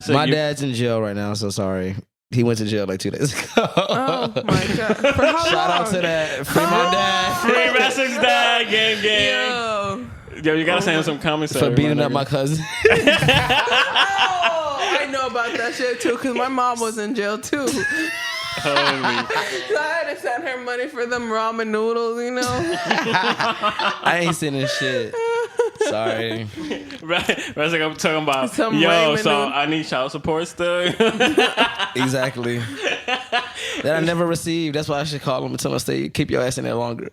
So my dad's in jail right now, so sorry. He went to jail like 2 days ago. Oh my God. For how Shout long? out to that. Free my dad. Free Rassic's dad. Gang. Yo, you gotta send him some comments for beating up my cousin. I know about that shit too, because my mom was in jail too. So I had to send her money for them ramen noodles, you know? I ain't sending shit. Sorry. Rassic, I'm talking about, some I need child support still. Exactly. That I never received. That's why I should call them and tell them to stay, keep your ass in there longer.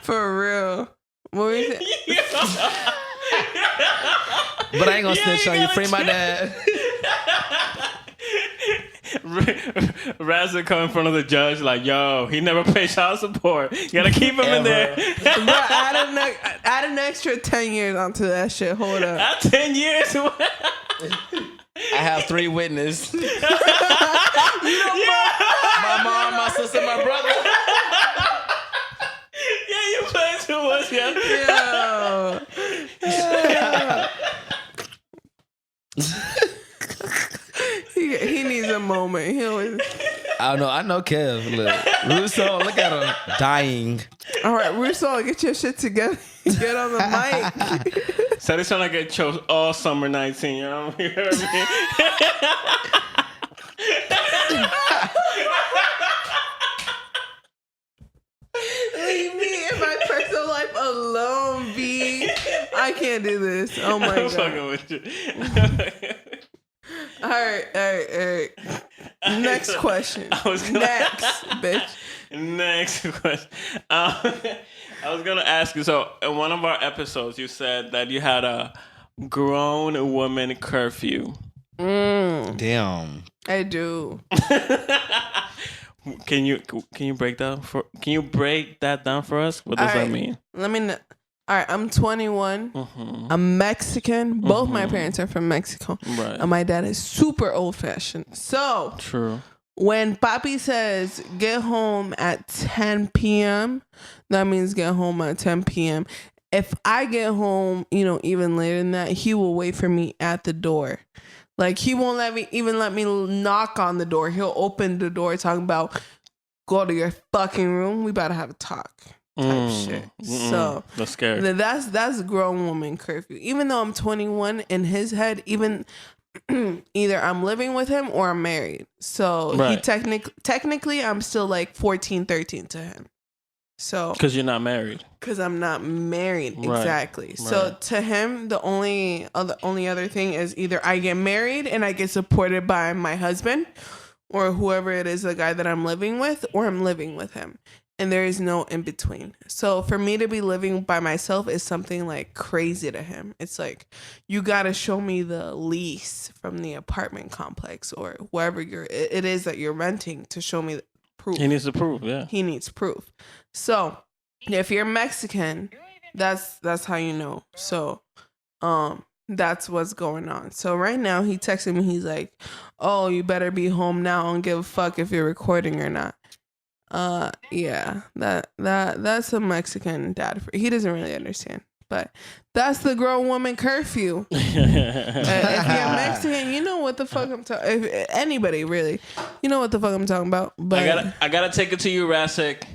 For real. What were you saying? But I ain't gonna snitch on you. Free my dad. Rassic come in front of the judge like, yo, he never paid child support. You gotta keep him in there. Bro, add an extra 10 years onto that shit. Hold up. Add 10 years? I have 3 witnesses. My mom, my sister, my brother. Yeah, you playing too much, yeah. He needs a moment. He always. I know Kev. Look, RudeSolo, look at him dying. All right, RudeSolo, get your shit together. Get on the mic. So he's trying to get choked all summer 19. You know what I mean? Leave me in my personal life alone, B. I can't do this. Oh my I'm God. fucking with you. All right. Next question. Next, bitch. Next question. I was gonna ask you. So in one of our episodes, you said that you had a grown woman curfew. Damn. I do. Can you break that down for us? What does that mean? Let me know. All right, I'm 21. Mm-hmm. I'm Mexican. Both my parents are from Mexico. Right. And my dad is super old fashioned. So True. When Papi says get home at 10 p.m., that means get home at 10 p.m. If I get home, even later than that, he will wait for me at the door. Like, he won't let me knock on the door. He'll open the door talking about, go to your fucking room. We about to have a talk type shit. So that's scary. That's grown woman curfew. Even though I'm 21, in his head, even either I'm living with him or I'm married. So he technically I'm still like 14, 13 to him. So because you're not married. Because I'm not married. Exactly. Right. So to him, the only other thing is either I get married and I get supported by my husband or whoever it is, the guy that I'm living with, or I'm living with him. And there is no in between. So for me to be living by myself is something like crazy to him. It's like, you got to show me the lease from the apartment complex or wherever it is that you're renting to show me the proof. He needs the proof, yeah. He needs proof. So if you're Mexican, that's how you know. So that's what's going on. So right now he texted me, he's like, oh, you better be home now. I don't give a fuck if you're recording or not. Yeah, that's a Mexican dad. He doesn't really understand, but that's the grown woman curfew. If you're Mexican, you know what the fuck I'm talking. If anybody really, you know what the fuck I'm talking about. But I gotta take it to you, Rassic.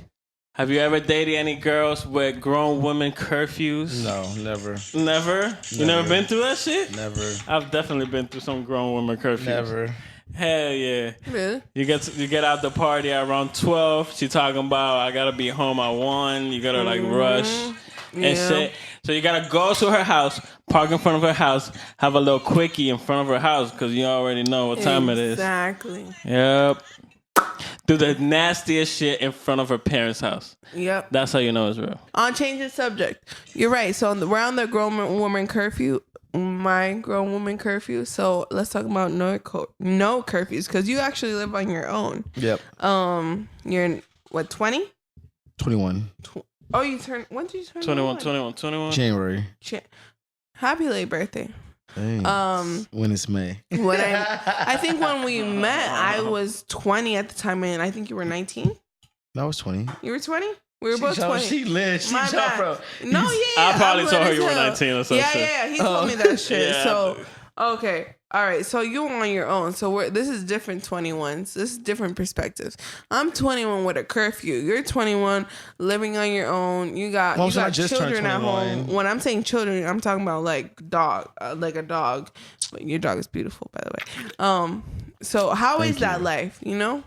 Have you ever dated any girls with grown women curfews? No, never. Never? You never been through that shit? Never. I've definitely been through some grown women curfews. Never. Hell yeah. Really? You get out the party at around 12. She talking about, I gotta be home at 1. You gotta rush and shit. So you gotta go to her house, park in front of her house, have a little quickie in front of her house because you already know what time it is. Exactly. Yep. Do the nastiest shit in front of her parents' house. Yep. That's how you know it's real. On change the subject. You're right. So around the grown woman curfew, my grown woman curfew. So let's talk about no curfews because you actually live on your own. Yep. You're what, 20? 21. Oh, you turn. When did you turn? 21. January. Happy late birthday. Thanks. When it's May. When I think when we met, I was 20 at the time, and I think you were 19. I was 20. You were 20? We were both 20. She lit. She My jumped, bad. bro. No, yeah. I probably I'm told her lit you were as hell. 19 or some yeah, shit. Yeah, he told me that shit. Yeah, So, okay. All right. So you on your own. So this is different 21s. This is different perspectives. I'm 21 with a curfew. You're 21 living on your own. You got children at home. When I'm saying children, I'm talking about like a dog. But your dog is beautiful, by the way. So how is that life? You know?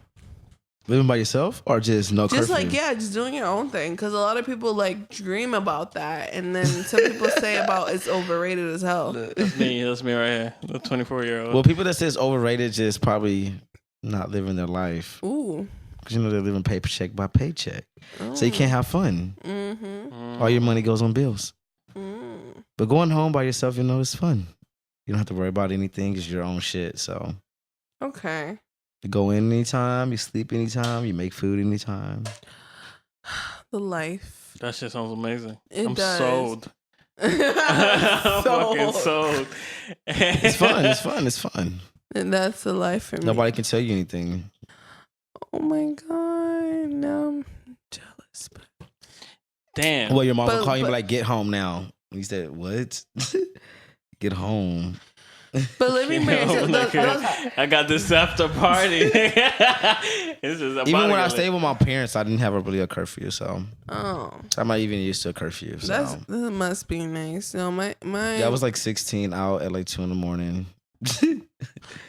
Living by yourself or just no curfew? Just doing your own thing. Because a lot of people like dream about that. And then some people say about it's overrated as hell. That's me right here. The 24-year-old. Well, people that say it's overrated just probably not living their life. Ooh. Because, they're living paycheck by paycheck. So you can't have fun. Mm-hmm. All your money goes on bills. Mm. But going home by yourself, it's fun. You don't have to worry about anything. It's your own shit. So. Okay. You go in anytime, you sleep anytime, you make food anytime. The life. That shit sounds amazing. I'm does. sold. I'm fucking sold. It's fun. It's fun. It's fun. And that's the life for me. Nobody can tell you anything. Oh my God. Now I'm jealous. Damn. Well, your mom will call you and be like, get home now. And you said, what? Get home. But living by yourself, I got this after party. Even when I stayed with my parents, I didn't have really a curfew, so oh, I'm not even used to a curfew. So that must be nice. No, my I was like 16 out at like 2 a.m.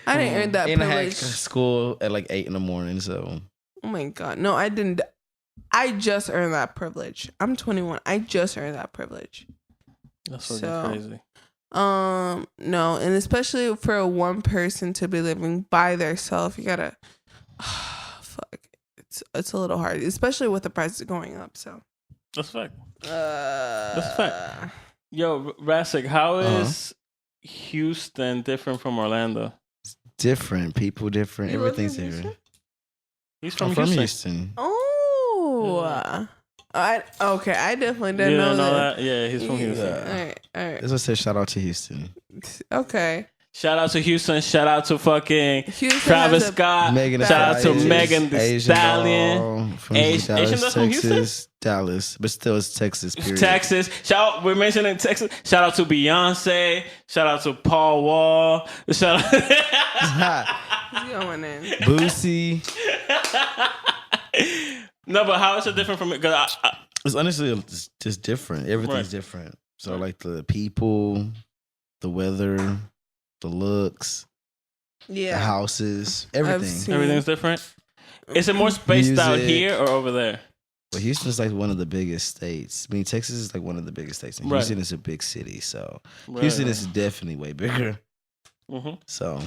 I didn't earn that and I had privilege. school at like 8 a.m. So Oh my God, no, I didn't. I just earned that privilege. I'm 21. I just earned that privilege. That's fucking crazy. No, and especially for one person to be living by themselves, you gotta fuck. It's a little hard, especially with the prices going up. So that's fact. That's fact. Yo, Rassic, how is Houston different from Orlando? It's different, people different, everything's different. He's from Houston. Oh. Yeah. I definitely didn't know that. Yeah, he's from Houston. All right. That's what I said. Shout out to Houston. Okay. Shout out to Houston. Shout out to fucking Houston Travis Scott. Shout out to Megan Thee Stallion. Asian that's from Houston? Texas, Dallas, but still it's Texas. Period. Texas. We're mentioning Texas. Shout out to Beyonce. Shout out to Paul Wall. Shout out. He's going in. Boosie. No, but how is it different from it? Because It's honestly just different. Everything's different. So like the people, the weather, the looks, the houses, everything. Everything's different. Is it more spaced out here or over there? Well, Houston's like one of the biggest states. I mean, Texas is like one of the biggest states. And Houston is a big city, so Houston is definitely way bigger. Mm-hmm. So,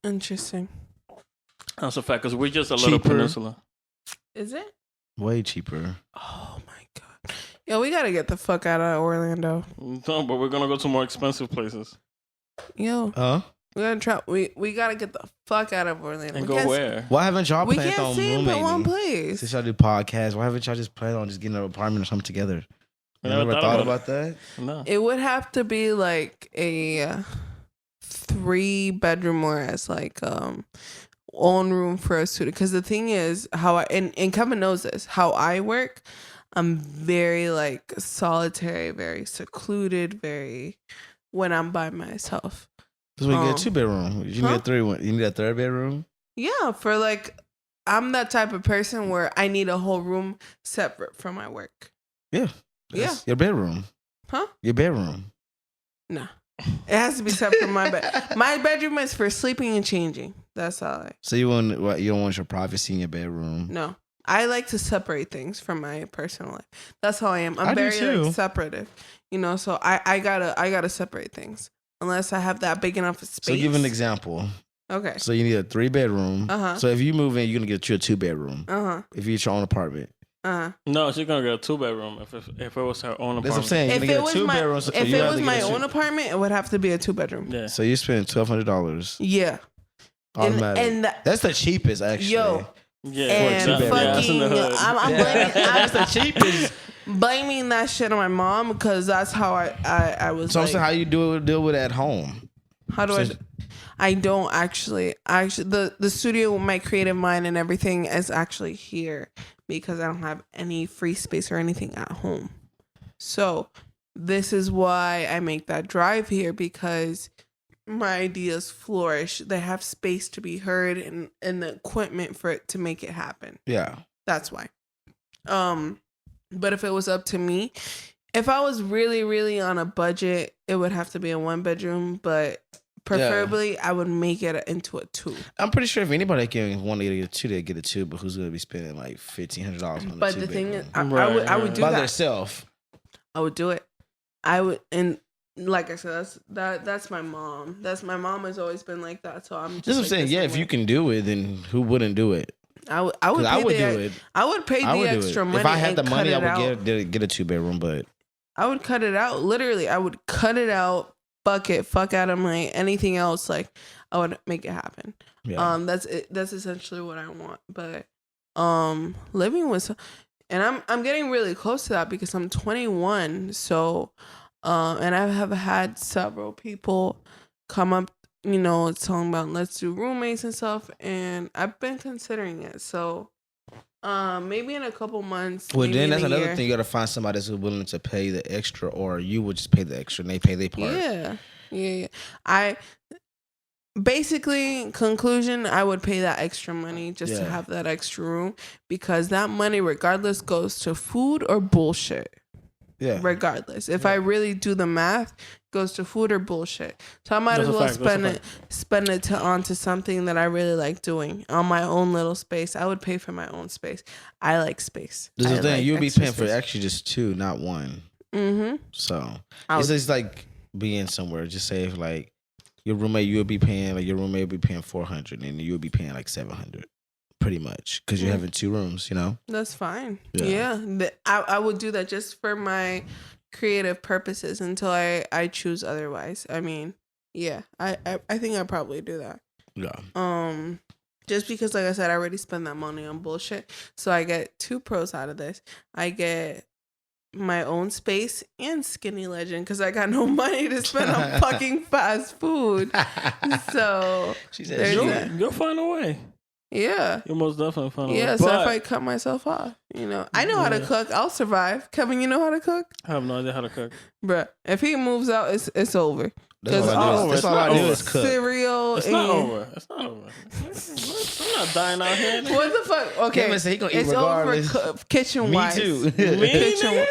interesting. That's a fact because we're just a little peninsula. Is it? Way cheaper. Oh my God. Yo, we gotta get the fuck out of Orlando. No, but we're gonna go to more expensive places. Yo. We gotta try. We gotta get the fuck out of Orlando. And go where? Why haven't y'all planned on roommating? We can't stay in one place. Since y'all do podcasts, why haven't y'all just planned on just getting an apartment or something together? You never thought about that? No. It would have to be like a 3-bedroom or as like own room for a student. Because the thing is, how I and Kevin knows this. How I work, I'm very like solitary, very secluded, very when I'm by myself. That's why you get a 2-bedroom. You need a 3 one. You need a 3rd bedroom. Yeah, for like, I'm that type of person where I need a whole room separate from my work. Yeah. Your bedroom. Huh? Your bedroom. No. It has to be separate from my bed. My bedroom is for sleeping and changing. That's all. So you don't want your privacy in your bedroom? No. I like to separate things from my personal life. That's how I am. I'm very like separative. So I gotta separate things. Unless I have that big enough space. So give an example. Okay. So you need a 3-bedroom. Uh-huh. So if you move in, you're gonna get you a 2-bedroom. Uh-huh. If you get your own apartment. Uh-huh. No, she's gonna get a 2-bedroom if it was her own apartment. That's what I'm saying. If it was my own apartment, it would have to be a 2-bedroom. Yeah. So you spend $1,200. Yeah. Automatic. And that's the cheapest, actually. Yo. Yeah. And fucking, I'm blaming. That's the cheapest. Blaming that shit on my mom because that's how I was. So I'm saying, how you deal with it at home? How do I don't actually the studio, my creative mind and everything is actually here because I don't have any free space or anything at home. So this is why I make that drive here, because my ideas flourish. They have space to be heard and the equipment for it to make it happen. Yeah. That's why. But if it was up to me, if I was really, really on a budget, it would have to be a 1-bedroom, but preferably I would make it into a 2. I'm pretty sure if anybody can want to get a 2, they get a 2, but who's going to be spending like $1,500 on a 2-bedroom? But the thing is, I would do by that. themselves. I would do it. I would, and like I said, that's my mom. My mom has always been like that. So I'm just. That's what I'm saying. Yeah, if you can do it, then who wouldn't do it? I would do it. I would pay the extra money. If I had the money, I would get a 2-bedroom. But I would cut it out. Literally, I would cut it out. Fuck out of my anything else. Like I would make it happen. Yeah. That's it. That's essentially what I want. But living with. And I'm getting really close to that because I'm 21. So, and I have had several people come up, talking about let's do roommates and stuff. And I've been considering it. So, maybe in a couple months. Well, then that's another thing. You got to find somebody that's willing to pay the extra, or you would just pay the extra and they pay their part. Yeah. Basically, conclusion, I would pay that extra money just to have that extra room, because that money, regardless, goes to food or bullshit. Yeah. Regardless. If I really do the math, goes to food or bullshit. So I might as well spend it onto something that I really like doing on my own little space. I would pay for my own space. I like space. This is the thing. You'll be paying for actually just 2, not 1. Mm-hmm. So it's just like being somewhere. Just say if like your roommate, you'll be paying $400, and you'll be paying like $700, pretty much, because you're having 2 rooms. That's fine. Yeah. I would do that just for my creative purposes until I choose otherwise. I mean, yeah, I think I'd probably do that. Yeah. Just because, like I said, I already spent that money on bullshit, so I get 2 pros out of this. I get my own space and Skinny Legend because I got no money to spend on fucking fast food. So she said, you'll find a way. Yeah. You'll most definitely find a way. Yeah, so if I cut myself off, I know how to cook. I'll survive. Kevin, you know how to cook? I have no idea how to cook. Bruh, if he moves out, it's over. That's all I do is cook. Cereal. It's not over. I'm not dying out here. What the fuck? Okay. Kevin said he gonna eat regardless. Over kitchen-wise. Me too. Me?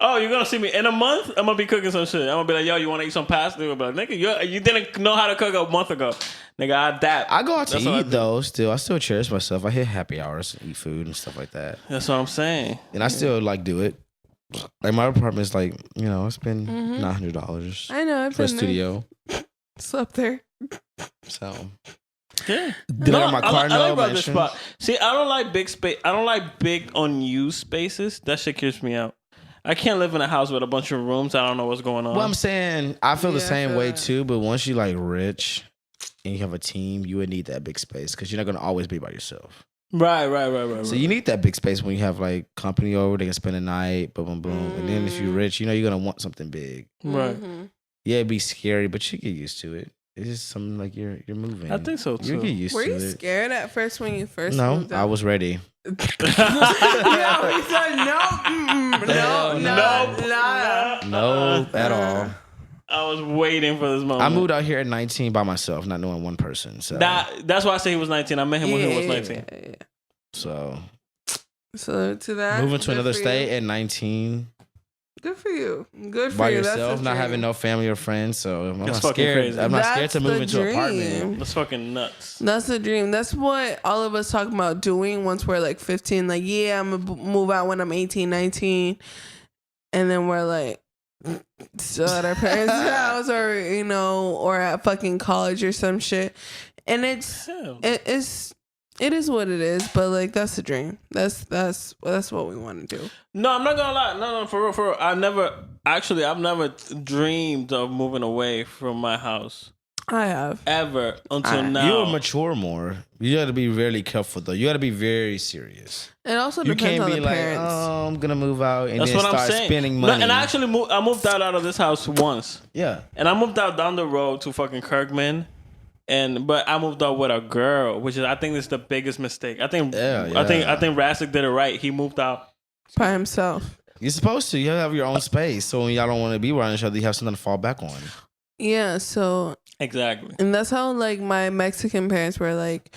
Oh, you're gonna see me in a month? I'm gonna be cooking some shit. I'm gonna be like, yo, you wanna eat some pasta? I'm like, nigga, you didn't know how to cook a month ago. Nigga, I adapt. I go out to eat though. I still cherish myself. I hit happy hours and eat food and stuff like that. That's what I'm saying. And I still do it. Like my apartment's like, I spend $900. I know. For a studio. Slept there. So. Yeah. My car I like this spot. See, I don't like big space. I don't like big unused spaces. That shit creeps me out. I can't live in a house with a bunch of rooms. I don't know what's going on. Well, I'm saying I feel the same way too. But once you like rich and you have a team, you would need that big space because you're not gonna always be by yourself. Right. So you need that big space when you have like company over. They can spend a night, boom. And then if you're rich, you're gonna want something big. Right. Yeah, it'd be scary, but you get used to it. It's just something like you're moving. I think so too. You get used to it. Were you scared at first when you first moved I was ready. No, he said no. No, at all. I was waiting for this moment. I moved out here at 19 by myself, not knowing one person. So that's why I say he was 19. I met him when he was 19. Yeah. So to that, moving to another state at 19. Good for you. Good for by you. yourself, not having no family or friends. So I'm not scared. Crazy. I'm not scared to move into an apartment. That's fucking nuts. That's the dream. That's what all of us talk about doing once we're like 15. Like, yeah, I'm gonna move out when I'm 18, 19, and then we're like still at our parents' house, or or at fucking college or some shit. And it is what it is, but like that's the dream. That's what we want to do. No, I'm not gonna lie. No, for real. I've never dreamed of moving away from my house. I have. Ever until now. You'll mature more. You got to be really careful though. You got to be very serious. It also depends on the parents. You can't be like, oh, I'm gonna move out and then start spending money. No, and I actually moved out of this house once. Yeah. And I moved out down the road to fucking Kirkman. but I moved out with a girl, which is I think is the biggest mistake. I think Rassic did it right. He moved out by himself. You're supposed to. You have your own space, so when y'all don't want to be around each other, you have something to fall back on. Yeah. So exactly, and that's how like my Mexican parents were like.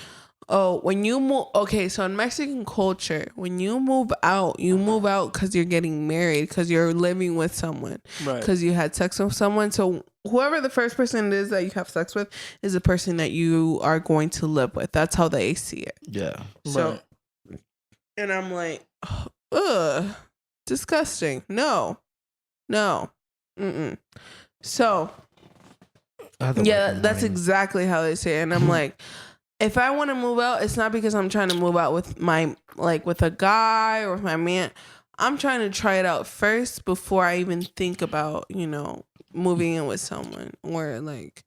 Oh, when you move, okay, so in Mexican culture, when you move out because you're getting married, because you're living with someone, because you had sex with someone. So whoever the first person is that you have sex with is the person that you are going to live with. That's how they see it. Yeah. So, and I'm like, ugh, disgusting. No. Mm-mm. So, yeah, that's exactly how they say it. And I'm like, if I want to move out, it's not because I'm trying to move out with with a guy or with my man. I'm trying to try it out first before I even think about, moving in with someone or like.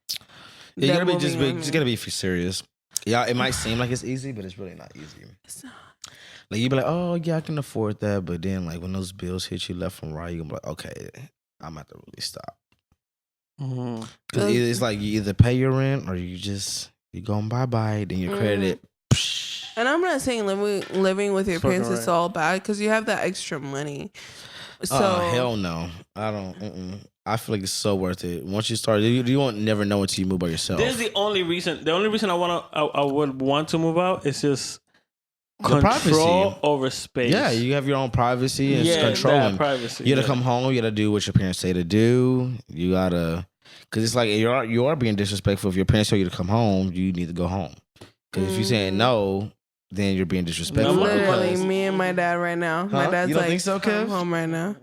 You gotta be just gotta be serious. Yeah, it might seem like it's easy, but it's really not easy. It's not. Like you be like, oh yeah, I can afford that, but then like when those bills hit you left and right, you gonna be like, okay, I'm gonna have to really stop. Because it's like you either pay your rent or you going bye-bye, then your credit. And I'm not saying living with your parents is all bad because you have that extra money. So hell no. I don't. I feel like it's so worth it. Once you start, you won't never know until you move by yourself. This is the only reason. The only reason I would want to move out is just control over space. Yeah, you have your own privacy and control. Privacy. You gotta come home. You gotta do what your parents say to do. You gotta. Because it's like you are being disrespectful. If your parents tell you to come home, you need to go home. Because if you're saying no, then you're being disrespectful. Literally, me and my dad right now. My dad's you don't think so, Kev? I'm home right now.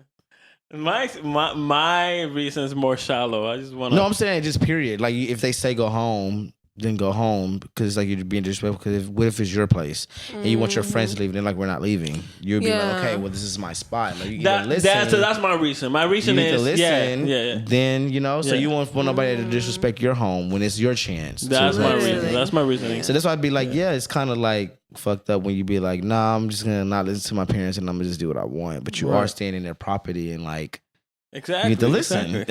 My reason is more shallow. I just want to. No, I'm saying just period. Like if they say go home, then go home because it's like you're being disrespectful. Because what if it's your place and you want your friends to leave? And they're like, we're not leaving. You'll be like, okay, well, this is my spot. Like, you listen. That's my reason. My reason is listen. Yeah. Then so you won't want nobody to disrespect your home when it's your chance. That's my reason. That's my reasoning. So that's why I'd be like, it's kind of like fucked up when you be like, nah, I'm just gonna not listen to my parents and I'm gonna just do what I want. But you are staying in their property and like. Exactly. You get to listen.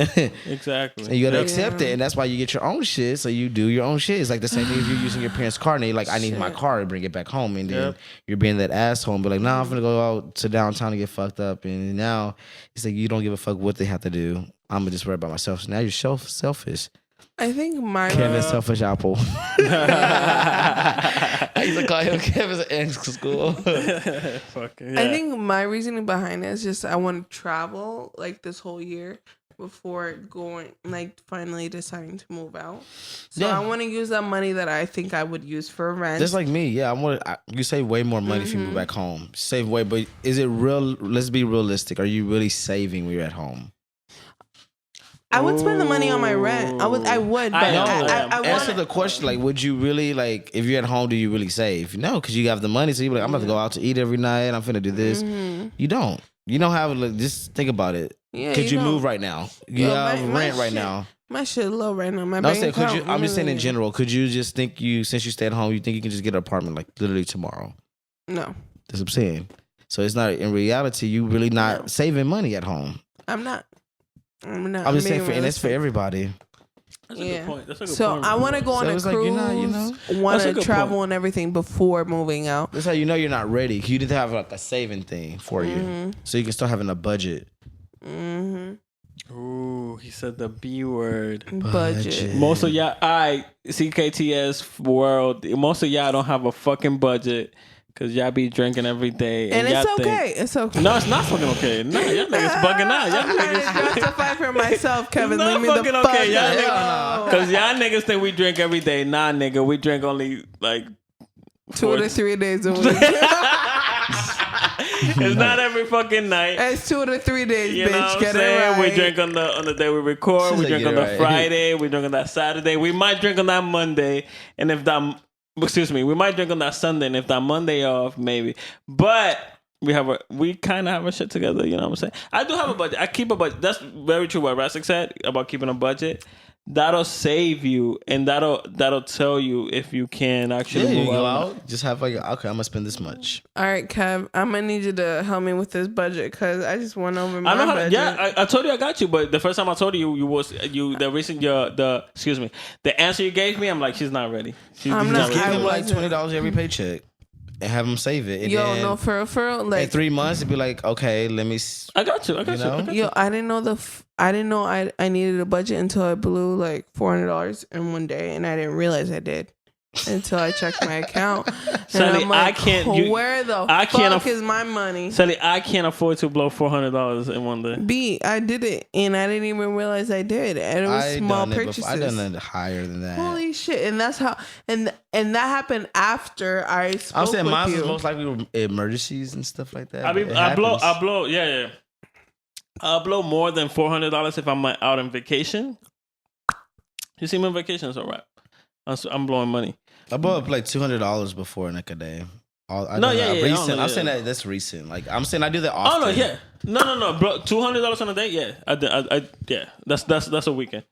Exactly. And you got to accept it. And that's why you get your own shit. So you do your own shit. It's like the same thing if you're using your parents' car and they like, I need my car to bring it back home. And then you're being that asshole and be like, nah, I'm going to go out to downtown to get fucked up. And now it's like, you don't give a fuck what they have to do. I'm going to just worry about myself. So now you're selfish. I think Kevin's selfish apple. I used to call him Kevin's in school. I think my reasoning behind it is just I want to travel like this whole year before going, like finally deciding to move out. So I want to use that money that I think I would use for rent. Just like me, you save way more money if you move back home. Save way, but is it real? Let's be realistic. Are you really saving when you're at home? I would spend the money on my rent. I would, but I answer the question. Like, would you really like if you're at home? Do you really save? No, because you have the money. So you're like, I'm about to go out to eat every night. I'm finna do this. You don't. You don't have like. Just think about it. Yeah, could you move right now? You have rent right now. My shit low right now. I'm just saying in general. Could you just think since you stay at home, you think you can just get an apartment like literally tomorrow? No. That's what I'm saying. So it's not in reality. You really not saving money at home. I'm not. I'm just saying, and it's for everybody. That's a good point. So I want to go on a cruise, want to travel and everything before moving out. That's how you know you're not ready. You need to have like a saving thing for you, so you can start having a budget. Ooh, he said the B word. Budget. Most of y'all, CKTS world, most of y'all don't have a fucking budget. Cause y'all be drinking every day, and it's okay. It's okay. No, it's not fucking okay. No, y'all niggas bugging out. Y'all I'm trying to justify for myself, Kevin. Leave me the fuck okay. Cause y'all niggas think we drink every day. Nah, nigga, we drink only like 2 to 3 days a week. It's not every fucking night. It's 2 to 3 days, you bitch. Get it right. We drink on the day we record. We drink on the Friday. We drink on that Saturday. We might drink on that Monday, and if that. Excuse me, we might drink on that Sunday, and if that Monday off, maybe. But we kind of have our shit together, you know what I'm saying? I do have a budget. I keep a budget. That's very true what Rassic said about keeping a budget. that'll save you, and that'll tell you if you can actually move out. Just have like, okay, I'm gonna spend this much. All right, Kev, I'm gonna need you to help me with this budget because I just went over my budget. I told you I got you, but the first time I told you the answer you gave me, I'm like, she's not ready. I'm not. Just give him like $20 every paycheck. And have them save it. And then, no, for real. Like in 3 months, it'd be like, okay, let me. I got you. Yo, I didn't know I needed a budget until I blew like $400 in one day, and I didn't realize I did until I checked my account. Sonny, I'm like, I can't. Where the fuck is my money? Sonny, I can't afford to blow $400 in one day. I did it, and I didn't even realize I did. And it was small purchases. I done it higher than that. Holy shit! And that's how. And that happened after I spoke I'm saying with mine you. was most likely emergencies and stuff like that. I blow. Yeah. I'll blow more than $400 if I'm out on vacation. You see me on vacation, it's all right. I'm blowing money. I blew up like $200 before in like a day. Recent. I'm saying that's recent. Like I'm saying I do that often. Oh no, yeah. No, bro. $200 on a day, yeah. I yeah. That's a weekend.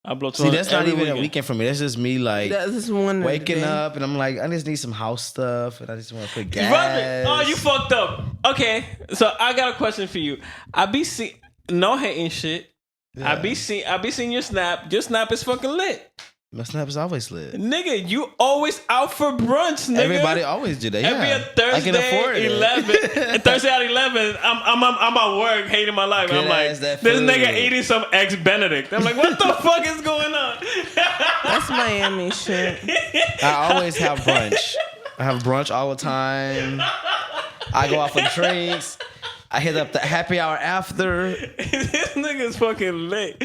I blow $200. See, that's not even a weekend for me. That's just me like waking up and I'm like, I just need some house stuff and I just want to put gas. Oh, you fucked up. Okay, so I got a question for you. I be no hating shit. Yeah. I be seeing your snap. Your snap is fucking lit. My snap is always lit. Nigga, you always out for brunch, nigga. Everybody always do that. Yeah. Every Thursday 11. Thursday at 11, I'm at work hating my life. I'm like, this nigga eating some Eggs Benedict. I'm like, what the fuck is going on? That's Miami shit. I always have brunch. I have brunch all the time. I go out for drinks. I hit up the happy hour after. This nigga's fucking lit.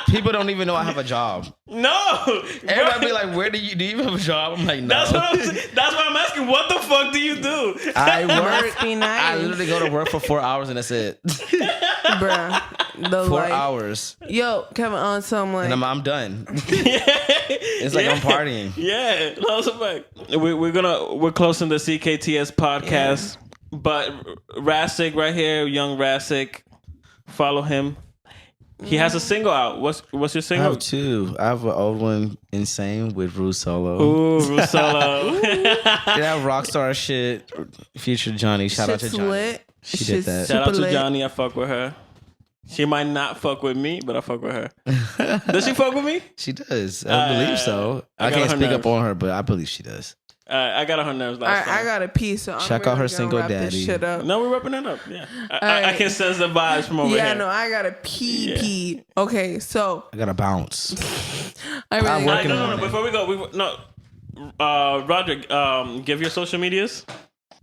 People don't even know I have a job. No. Everybody be like, where do you even have a job? I'm like, no. That's why I'm asking, what the fuck do you do? I work. I literally go to work for 4 hours and that's it. Bruh. 4 hours. Yo, Kevin, on something like. And I'm done. It's like I'm partying. Yeah. We're closing the CKTS podcast. Yeah. But Rassic right here, young Rassic, follow him. He has a single out. What's your single? I have two. I have an old one, Insane, with RudeSolo. Ooh, RudeSolo. Yeah, RockSTARSHIT, featured Jhani. Shout out to Jhani. Lit. She did that. Shout out to Jhani. I fuck with her. She might not fuck with me, but I fuck with her. Does she fuck with me? She does. I believe so. I can't speak up on her, but I believe she does. I got on her nerves last time. I got a piece. So check out her single daddy. No, we're wrapping it up. Yeah, I can sense the vibes from over here. Yeah, no, I got a pee. Yeah. Okay, so I got to bounce. I'm working on it. Before we go, Roderick, give your social medias.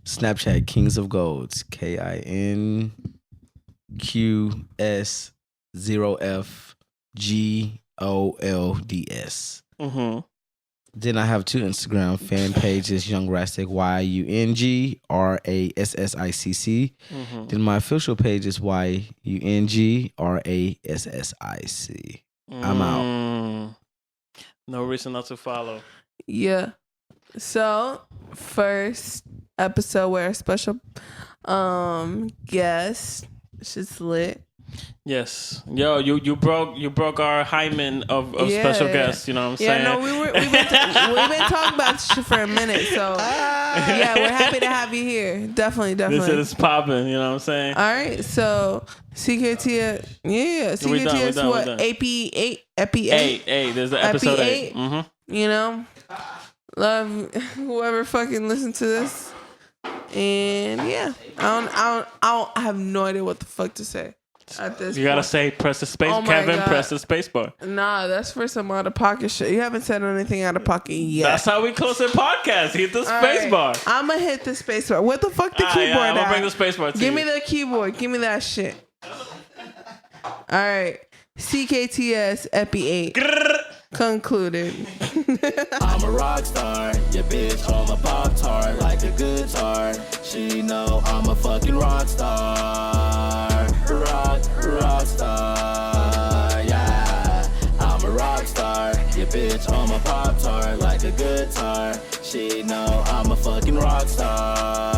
Snapchat Kings of Golds, KINQS0FGOLDS. Mm-hmm. Then I have two Instagram fan pages, Young Rassic, YUNGRASSICC. Mm-hmm. Then my official page is YUNGRASSIC. I'm out. No reason not to follow. Yeah. So, first episode where a special guest, she's lit. Yes. Yo, you broke our hymen of special guests, you know what I'm saying? Yeah, no, we've been talking about shit for a minute, so yeah, we're happy to have you here. Definitely. This is popping, you know what I'm saying? All right, so CKTS, CKTS what? AP8? Epi 8. There's the episode 8. Mm-hmm. You know? Love whoever fucking listened to this. And yeah, I have no idea what the fuck to say. At this you gotta say press the space. Kevin, press the space bar. Nah, that's for some out of pocket shit. You haven't said anything out of pocket yet. That's how we close the podcast. Hit the space bar. I'ma hit the space bar. What the fuck the keyboard? I'm gonna bring the space bar to Give me the keyboard. Give me that shit. All right. CKTS Epi 8. Concluded. I'm a rock star. Your bitch on my pop tart like a guitar. She know I'm a fucking rock star. Rock star. Yeah. I'm a rock star. Your bitch on my pop tart like a guitar. She know I'm a fucking rock star.